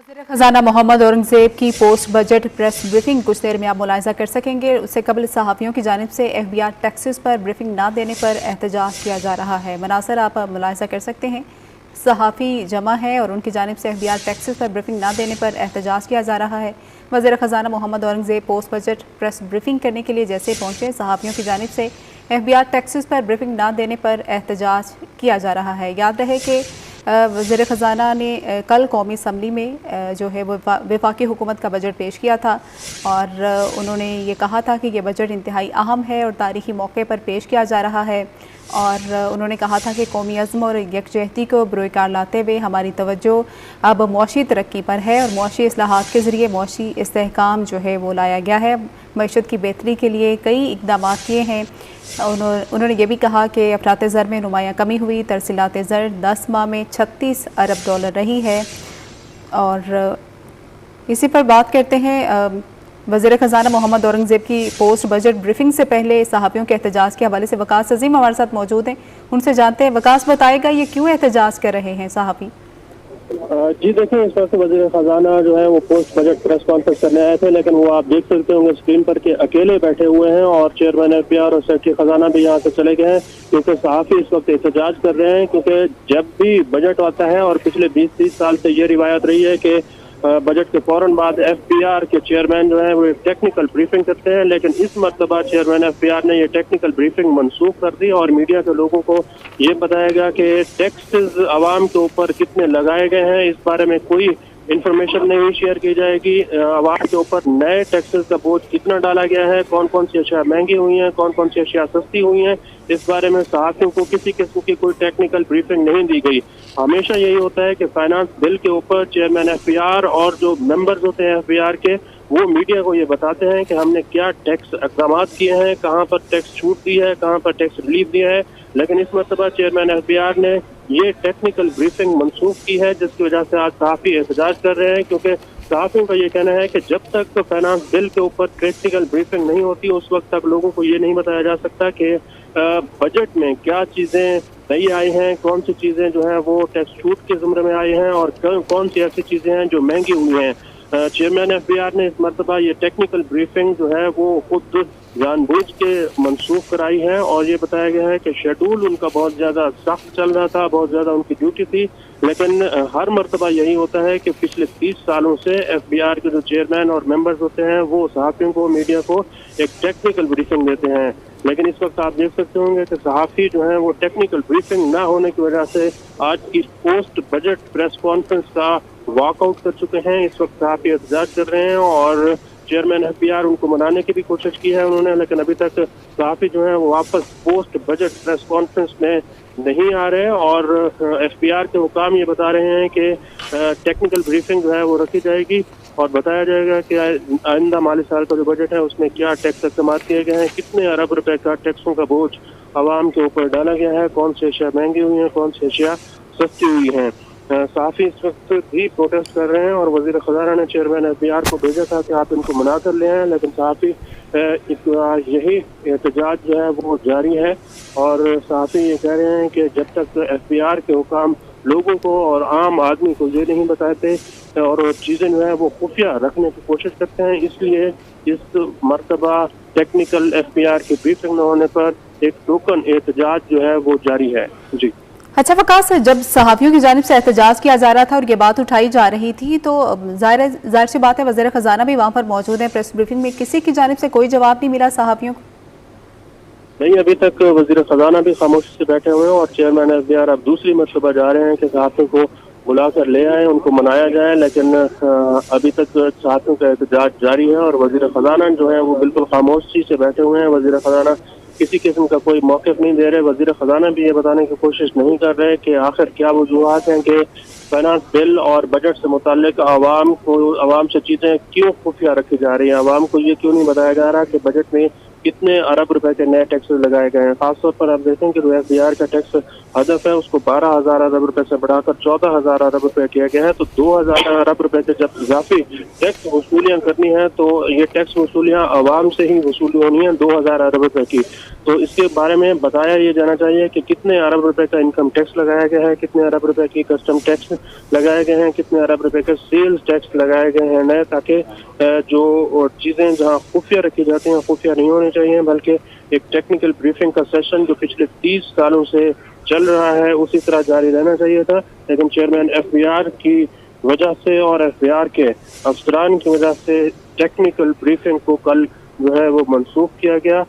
वज़ीर ख़ज़ाना मोहम्मद औरंगज़ेब की पोस्ट बजट प्रेस ब्रीफिंग कुछ देर में आप मुलाहिज़ा कर सकेंगे। उससे कबल सहाफ़ियों की जानिब से FBI टैक्सेस पर ब्रीफिंग ना देने पर एहतजाज किया जा रहा है। मनासर आप मुलाहिज़ा कर सकते हैं, सहाफ़ी जमा है और उनकी जानिब से FBI टैक्सेस पर ब्रीफिंग ना देने पर एहतजाज किया जा रहा है। वज़ीर ख़ज़ाना Mohammad Aurangzeb post budget press briefing करने के लिए जैसे पहुँचे, सहाफ़ियों की जानिब से FBI टैक्सेस पर ब्रीफिंग ना देने पर एहतजाज किया जा रहा है। याद रहे कि वज़ीर ख़ज़ाना ने कल कौमी असम्बली में जो है वो वफाकी हुकूमत का बजट पेश किया था और उन्होंने ये कहा था कि ये बजट इंतहाई अहम है और तारीख़ी मौके पर पेश किया जा रहा है। और उन्होंने कहा था कि कौमी अज़्म और यकजहती को बरोकार लाते हुए हमारी तवज्जो अब मुआशी तरक्की पर है और मुआशी इस्लाहात के ज़रिए मुआशी इस्तेहकाम जो है वो लाया गया है। मईशत की बेहतरी के लिए कई इक़दाम किए हैं। उन्होंने ये भी कहा कि अफरात ज़र में नुमायाँ कमी हुई, तरसीलात ज़र 10 माह में $36 अरब रही है। और इसी पर बात करते हैं, वज़ीर ख़ज़ाना मोहम्मद औरंगज़ेब की पोस्ट बजट ब्रीफिंग से पहले सहाफ़ियों के एहतजाज के हवाले से वकास अज़ीम हमारे साथ मौजूद हैं, उनसे जानते हैं। वकास, बताएगा ये क्यों एहतजाज कर रहे हैं सहाफ़ी? जी देखिए, इस वक्त वज़ीर ख़ज़ाना जो है वो पोस्ट बजट प्रेस कॉन्फ्रेंस करने आए थे, लेकिन वो आप देख सकते होंगे स्क्रीन पर कि अकेले बैठे हुए हैं और चेयरमैन FBI और सेक्रेटरी ख़ज़ाना भी यहाँ से चले गए हैं, क्योंकि सहाफ़ी इस वक्त एहतजाज कर रहे हैं। क्योंकि जब भी बजट आता है, और पिछले 20-30 साल से ये रिवायत रही है कि बजट के फौरन बाद FBR के चेयरमैन जो है वो टेक्निकल ब्रीफिंग करते हैं, लेकिन इस मरतबा चेयरमैन FBR ने ये टेक्निकल ब्रीफिंग मनसूख कर दी और मीडिया के लोगों को ये बताया गया कि टैक्सेस आवाम के ऊपर कितने लगाए गए हैं, इस बारे में कोई इंफॉर्मेशन नहीं शेयर की जाएगी। आवाम के ऊपर नए टैक्सेस का बोझ कितना डाला गया है, कौन कौन सी अशिया महंगी हुई हैं, कौन कौन सी अशिया सस्ती हुई हैं, इस बारे में सहाफ़ियों को किसी किस्म की कोई टेक्निकल ब्रीफिंग नहीं दी गई। हमेशा यही होता है कि फाइनेंस बिल के ऊपर चेयरमैन FBR और जो मेंबर्स होते हैं FBR के, वो मीडिया को ये बताते हैं कि हमने क्या टैक्स इक़दाम किए हैं, कहाँ पर टैक्स छूट दी है, कहाँ पर टैक्स रिलीफ दिया है। लेकिन इस मरतबा चेयरमैन FBR ने ये टेक्निकल ब्रीफिंग मनसूख की है, जिसकी वजह से आज सहाफ़ी एहतजाज कर रहे हैं। क्योंकि सहाफ़ियों का ये कहना है कि जब तक फाइनेंस बिल के ऊपर टेक्निकल ब्रीफिंग नहीं होती, उस वक्त तक लोगों को ये नहीं बताया जा सकता कि बजट में क्या चीज़ें नई आई हैं, कौन सी चीज़ें जो हैं वो टैक्स छूट के ज़ुमरे में आई हैं और कौन सी ऐसी चीज़ें हैं जो महंगी हुई हैं। चेयरमैन FBR ने इस मरतबा ये टेक्निकल ब्रीफिंग जो है वो खुद जानबूझ के मनसूख कराई है और ये बताया गया है कि शेड्यूल उनका बहुत ज़्यादा सख्त चल रहा था, बहुत ज़्यादा उनकी ड्यूटी थी। लेकिन हर मरतबा यही होता है कि पिछले 30 सालों से FBR के जो चेयरमैन और मेंबर्स होते हैं वो सहाफ़ियों को, मीडिया को एक टेक्निकल ब्रीफिंग देते हैं। लेकिन इस वक्त आप देख सकते होंगे कि सहाफ़ी जो है वो टेक्निकल ब्रीफिंग ना होने की वजह से आज की पोस्ट बजट प्रेस कॉन्फ्रेंस का वॉकआउट कर चुके हैं। इस वक्त सहाफ़ी एहतजाज कर रहे हैं और चेयरमैन FBR उनको मनाने की भी कोशिश की है उन्होंने, लेकिन अभी तक सहाफ़ी जो है वो वापस पोस्ट बजट प्रेस कॉन्फ्रेंस में नहीं आ रहे। और FBR के हुकाम ये बता रहे हैं कि टेक्निकल ब्रीफिंग जो है वो रखी जाएगी और बताया जाएगा कि आइंदा माली साल का जो बजट है उसमें क्या टैक्स इक़दाम किए गए हैं, कितने अरब रुपए का टैक्सों का बोझ आवाम के ऊपर डाला गया है, कौन सी अशिया महंगी हुई हैं, कौन सी अशिया सस्ती हुई हैं। सहाफ़ी इस वक्त भी प्रोटेस्ट कर रहे हैं और वज़ीर ख़ज़ाना ने चेयरमैन FBR को भेजा था कि आप इनको मना कर ले आएं, लेकिन सहाफ़ी यही एहतजाज जो है वो जारी है। और सहाफ़ी ये कह रहे हैं कि जब तक FBR के हुकाम लोगों को और आम आदमी को ये नहीं बताते और चीज़ें जो है वो खुफिया रखने की कोशिश करते हैं, इसलिए इस मरतबा टेक्निकल FBR की ब्रीफिंग न होने पर एक टोकन एहतजाज जो है वो जारी है। जी अच्छा वकास, जब सहाफ़ियों की जानिब से एहतजाज किया जा रहा था और ये बात उठाई जा रही थी तो ज़ाहिर सी बात है वज़ीर ख़ज़ाना भी वहाँ पर मौजूद है। प्रेस ब्रीफिंग में किसी की जानिब से कोई जवाब नहीं मिला सहाफ़ियों को? नहीं, अभी तक वज़ीर ख़ज़ाना भी खामोशी से बैठे हुए हैं और चेयरमैन FBR अब दूसरी मरतबा जा रहे हैं कि सहाफ़ियों को बुला कर ले आए, उनको मनाया जाए। लेकिन अभी तक सहाफ़ियों का एहतजाज जारी है और वज़ीर ख़ज़ाना जो है वो बिल्कुल खामोशी से बैठे हुए हैं। वज़ीर ख़ज़ाना किसी किस्म का कोई मौक़िफ़ नहीं दे रहे। वज़ीर ख़ज़ाना भी ये बताने की कोशिश नहीं कर रहे कि आखिर क्या वजूहात हैं कि फाइनेंस बिल और बजट से मुताल्लिक आवाम से चीज़ें क्यों खुफिया रखी जा रही हैं, आवाम को ये क्यों नहीं बताया जा रहा कि बजट में कितने अरब रुपए के नए टैक्स लगाए गए हैं। खासतौर पर आप देखें कि जो FBR का टैक्स हदफ है उसको 12,000 अरब रुपए से बढ़ाकर 14,000 अरब रुपए किया गया है। तो 2,000 अरब रुपए से जब इजाफी टैक्स वसूलियाँ करनी है तो ये टैक्स वसूलियाँ आवाम से ही वसूली होनी है 2,000 अरब रुपए की। تو اس کے بارے میں بتایا یہ جانا چاہیے کہ کتنے ارب روپے کا انکم ٹیکس لگایا گیا ہے، کتنے ارب روپے کی کسٹم ٹیکس لگائے گئے ہیں، کتنے ارب روپے کے سیلز ٹیکس لگائے گئے ہیں نئے، تاکہ جو چیزیں جہاں خفیہ رکھی جاتی ہیں خفیہ نہیں ہونی چاہیے، بلکہ ایک ٹیکنیکل بریفنگ کا سیشن جو پچھلے 30 سالوں سے چل رہا ہے اسی طرح جاری رہنا چاہیے تھا، لیکن چیئرمین ایف بی آر کی وجہ سے اور ایف بی آر کے افسران کی وجہ سے ٹیکنیکل بریفنگ کو کل جو ہے وہ منسوخ کیا گیا۔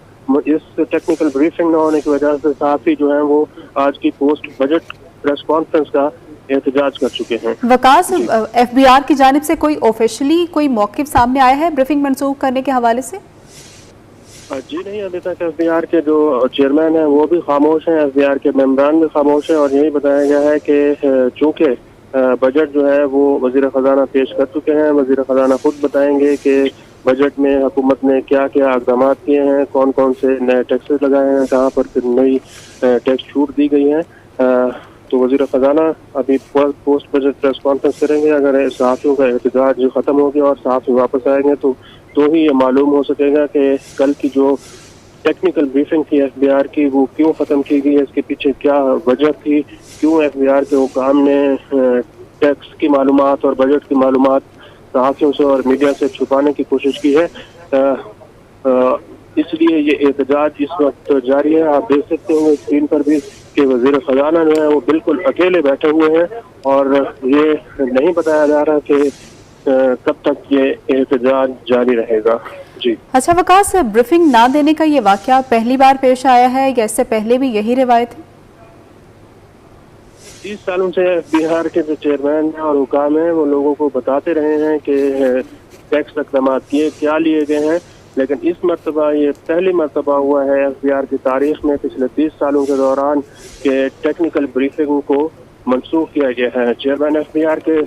اس ٹیکنیکل بریفنگ نہ ہونے کی وجہ سے صحافی جو ہیں وہ آج کی پوسٹ بجٹ پریس کانفرنس کا احتجاج کر چکے ہیں۔ وقاص، ایف بی آر کی جانب سے کوئی آفیشلی کوئی موقف سامنے آیا ہے بریفنگ منسوخ کرنے کے حوالے سے؟ جی نہیں، ابھی تک ایف بی آر کے جو چیئرمین ہیں وہ بھی خاموش ہیں، ایف بی آر کے ممبران بھی خاموش ہیں، اور یہی بتایا گیا ہے کہ چونکہ بجٹ جو ہے وہ وزیر خزانہ پیش کر چکے ہیں، وزیر خزانہ خود بتائیں گے کہ بجٹ میں حکومت نے کیا کیا اقدامات کیے ہیں، کون کون سے نئے ٹیکسز لگائے ہیں، کہاں پر پھر نئی ٹیکس چھوٹ دی گئی ہیں۔ تو وزیر خزانہ ابھی پوسٹ بجٹ پریس کانفرنس کریں گے۔ اگر صحافیوں کا احتجاج ختم ہو گیا اور صحافی واپس آئیں گے تو ہی یہ معلوم ہو سکے گا کہ کل کی جو ٹیکنیکل بریفنگ تھی ایف بی آر کی وہ کیوں ختم کی گئی، اس کے پیچھے کیا وجہ تھی، کیوں ایف بی آر کے حکام نے ٹیکس کی معلومات اور بجٹ کی معلومات صحافیوں سے اور میڈیا سے چھپانے کی کوشش کی ہے۔ اس لیے یہ احتجاج اس وقت جاری ہے۔ آپ دیکھ سکتے ہوں اسکرین پر بھی کہ وزیر خزانہ جو ہے وہ بالکل اکیلے بیٹھے ہوئے ہیں، اور یہ نہیں بتایا جا رہا کہ کب تک یہ احتجاج جاری رہے گا۔ جی اچھا وقاص، بریفنگ نہ دینے کا یہ واقعہ پہلی بار پیش آیا ہے یا اس سے پہلے بھی یہی روایت ہے؟ 30 سالوں سے ایف بی آر کے جو چیئرمین ہیں اور حکام ہیں وہ لوگوں کو بتاتے رہے ہیں کہ ٹیکس اقدامات کیا لیے گئے ہیں، لیکن اس مرتبہ یہ پہلی مرتبہ ہوا ہے ایف بی آر کی تاریخ میں پچھلے 30 سالوں کے دوران کہ ٹیکنیکل بریفنگ کو منسوخ کیا گیا ہے۔ چیئرمین ایف بی آر کے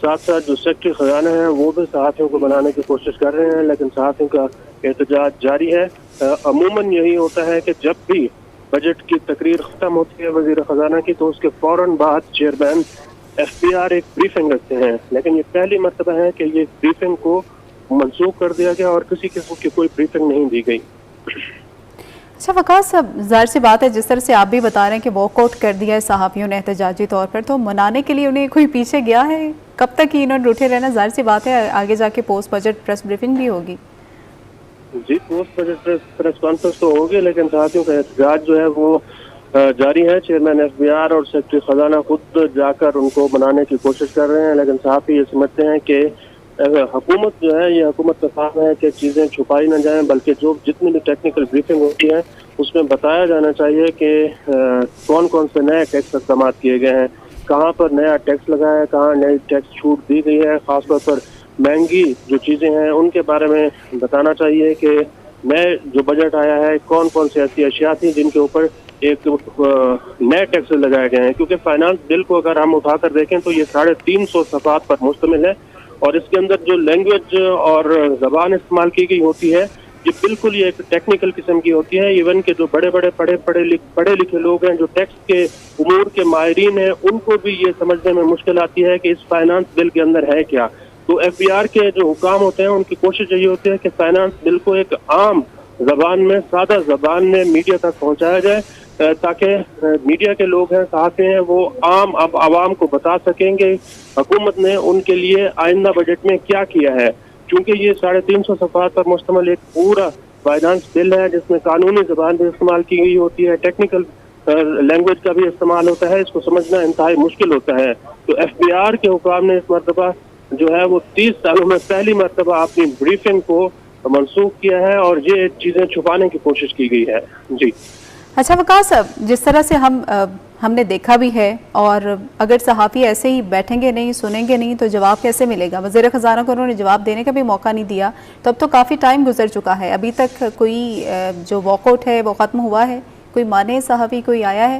ساتھ ساتھ جو سیکرٹری خزانہ ہیں وہ بھی صحافیوں کو بنانے کی کوشش کر رہے ہیں، لیکن صحافیوں کا احتجاج جاری ہے۔ عموماً یہی ہوتا ہے کہ جب بھی بجٹ کی تقریر ختم ہوتی ہے وزیر خزانہ کی تو اس کے فوراً بعد چیئرمین ایف بی آر ایک بریفنگ رکھتے ہیں، لیکن یہ پہلی مرتبہ ہے کہ یہ بریفنگ کو منسوخ کر دیا گیا اور کسی قسم کی کوئی بریفنگ نہیں دی گئی۔ اچھا وقاص، ظاہر سی بات ہے جس طرح سے آپ بھی بتا رہے ہیں کہ واک آؤٹ کر دیا ہے صحافیوں نے احتجاجی طور پر، تو منانے کے لیے انہیں کوئی پیچھے گیا ہے؟ کب تک ہی انہوں نے روٹھے رہنا؟ ظاہر سی بات ہے آگے جا کے پوسٹ بجٹ پریس بریفنگ بھی ہوگی۔ جی پوسٹ بجٹ پریس کانفرنس تو ہوگی، لیکن صحافیوں کا احتجاج جو ہے وہ جاری ہے۔ چیئرمین ایف بی آر اور سیکرٹری خزانہ خود جا کر ان کو منانے کی کوشش کر رہے ہیں، لیکن صحافی یہ سمجھتے ہیں کہ حکومت جو ہے یہ حکومت کا کام ہے کہ چیزیں چھپائی نہ جائیں، بلکہ جتنی بھی ٹیکنیکل بریفنگ ہوتی ہے اس میں بتایا جانا چاہیے کہ کون کون سے نئے ٹیکس اقدامات کیے گئے ہیں، کہاں پر نیا ٹیکس لگا ہے، کہاں نئی ٹیکس چھوٹ دی گئی ہے، خاص طور پر مہنگی جو چیزیں ہیں ان کے بارے میں بتانا چاہیے کہ نئے جو بجٹ آیا ہے کون کون سی ایسی اشیاء تھیں جن کے اوپر ایک نئے ٹیکس لگائے گئے ہیں، کیونکہ فائنانس بل کو اگر ہم اٹھا کر دیکھیں تو یہ 350 صفحات پر مشتمل ہے، اور اس کے اندر جو لینگویج اور زبان استعمال کی گئی ہوتی ہے یہ بالکل یہ ایک ٹیکنیکل قسم کی ہوتی ہے۔ ایون کہ جو بڑے بڑے پڑھے لکھے لوگ ہیں، جو ٹیکس کے امور کے ماہرین ہیں، ان کو بھی یہ سمجھنے میں مشکل آتی ہے کہ اس فائنانس بل کے اندر ہے کیا۔ تو ایف بی آر کے جو حکام ہوتے ہیں ان کی کوشش یہی ہوتی ہے کہ فائنانس بل کو ایک عام زبان میں، سادہ زبان میں میڈیا تک پہنچایا جائے، تاکہ میڈیا کے لوگ ہیں، صحافی ہیں، وہ عام عوام کو بتا سکیں گے حکومت نے ان کے لیے آئندہ بجٹ میں کیا کیا ہے۔ چونکہ یہ 350 صفحات پر مشتمل ایک پورا فائنانس بل ہے جس میں قانونی زبان بھی استعمال کی گئی ہوتی ہے، ٹیکنیکل لینگویج کا بھی استعمال ہوتا ہے، اس کو سمجھنا انتہائی مشکل ہوتا ہے۔ تو ایف بی آر کے حکام نے اس مرتبہ جو ہے وہ 30 سالوں میں پہلی مرتبہ اپنی بریفنگ کو منسوخ کیا ہے، اور یہ چیزیں چھپانے کی کوشش کی گئی ہے۔ جی اچھا وقاص، جس طرح سے ہم نے دیکھا بھی ہے، اور اگر صحافی ایسے ہی بیٹھیں گے نہیں، سنیں گے نہیں تو جواب کیسے ملے گا؟ وزیر خزانہ کو انہوں نے جواب دینے کا بھی موقع نہیں دیا، تو اب تو کافی ٹائم گزر چکا ہے، ابھی تک کوئی جو واک آؤٹ ہے وہ ختم ہوا ہے؟ کوئی مانے صحافی کوئی آیا ہے؟